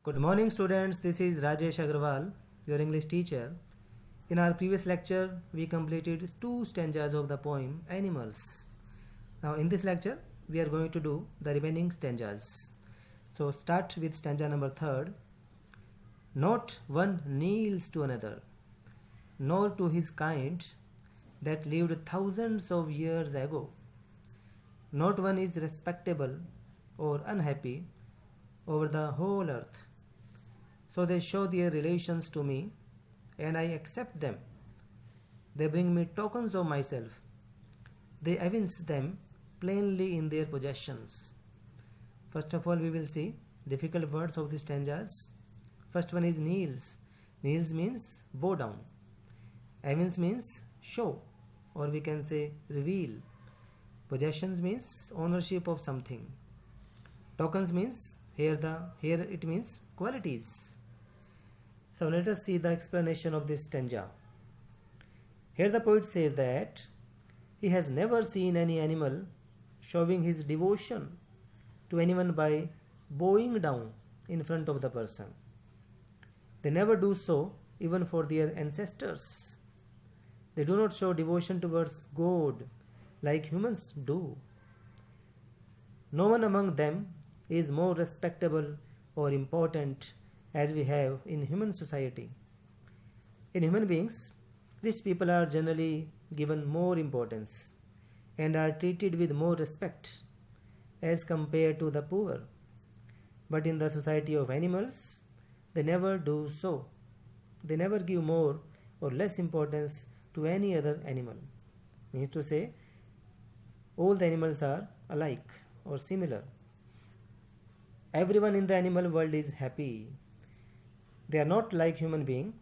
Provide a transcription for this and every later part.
Good morning students, this is Rajesh Agarwal, your English teacher. In our previous lecture, we completed two stanzas of the poem Animals. Now in this lecture, we are going to do the remaining stanzas. So start with stanza number 3. Not one kneels to another, nor to his kind that lived thousands of years ago. Not one is respectable or unhappy over the whole earth. So they show their relations to me, and I accept them. They bring me tokens of myself. They evince them plainly in their possessions. First of all, we will see difficult words of the stanzas. First one is kneels. Kneels means bow down. Evince means show, or we can say reveal. Possessions means ownership of something. Tokens means here it means qualities. So let us see the explanation of this stanza. Here the poet says that he has never seen any animal showing his devotion to anyone by bowing down in front of the person. They never do so even for their ancestors. They do not show devotion towards God like humans do. No one among them is more respectable or important as we have in human society. In human beings, rich people are generally given more importance and are treated with more respect as compared to the poor. But in the society of animals, they never do so. They never give more or less importance to any other animal. Means to say, all the animals are alike or similar. Everyone in the animal world is happy. They are not like human beings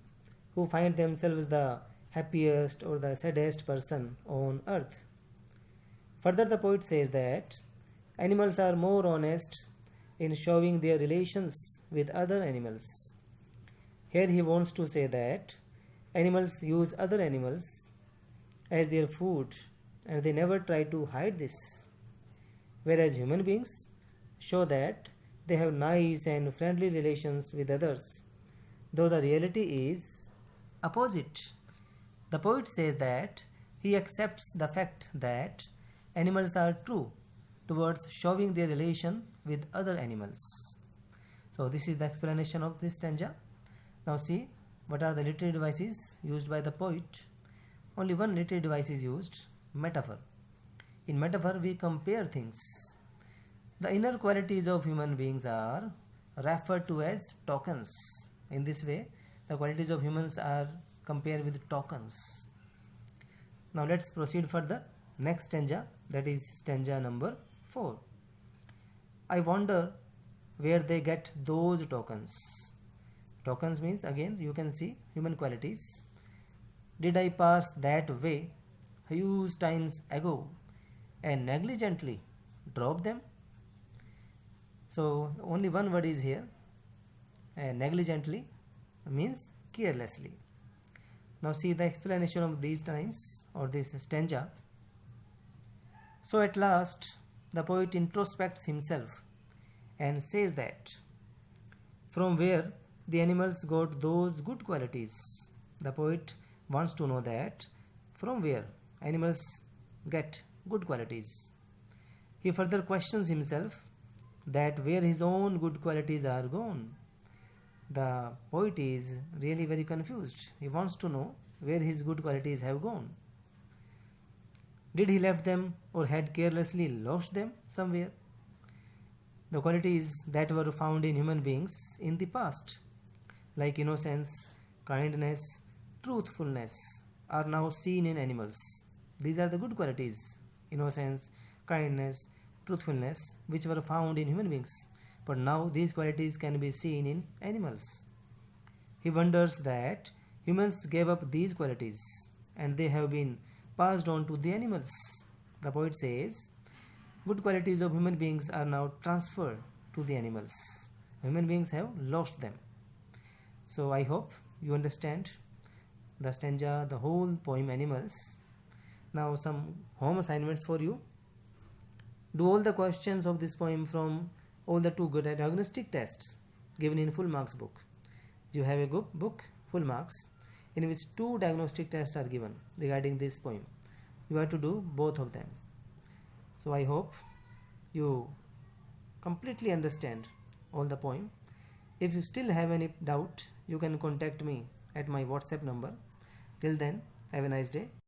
who find themselves the happiest or the saddest person on earth. Further, the poet says that animals are more honest in showing their relations with other animals. Here he wants to say that animals use other animals as their food and they never try to hide this. Whereas human beings show that they have nice and friendly relations with others, though the reality is opposite. The poet says that he accepts the fact that animals are true towards showing their relation with other animals. So this is the explanation of this stanza. Now see what are the literary devices used by the poet. Only one literary device is used, metaphor. In metaphor we compare things. The inner qualities of human beings are referred to as tokens. In this way, the qualities of humans are compared with tokens. Now let's proceed further. Next stanza, that is stanza number 4. I wonder where they get those tokens. Tokens means, again you can see human qualities. Did I pass that way huge times ago and negligently drop them? So only one word is here. Negligently means carelessly. Now see the explanation of these lines or this stanza. So at last the poet introspects himself and says that from where the animals got those good qualities. The poet wants to know that from where animals get good qualities. He further questions himself that where his own good qualities are gone. The poet is really very confused. He wants to know where his good qualities have gone. Did he left them or had carelessly lost them somewhere? The qualities that were found in human beings in the past, like innocence, kindness, truthfulness, are now seen in animals. These are the good qualities: innocence, kindness, truthfulness, which were found in human beings. But now these qualities can be seen in animals. He wonders that humans gave up these qualities and they have been passed on to the animals. The poet says, good qualities of human beings are now transferred to the animals. Human beings have lost them. So I hope you understand the stanza, the whole poem Animals. Now some home assignments for you. Do all the questions of this poem from all the two diagnostic tests. given in full marks book. You have a book full marks in which 2 diagnostic tests are given regarding this poem. You have to do both of them. So I hope you completely understand all the poem. If you still have any doubt, you can contact me at my WhatsApp number. Till then, have a nice day.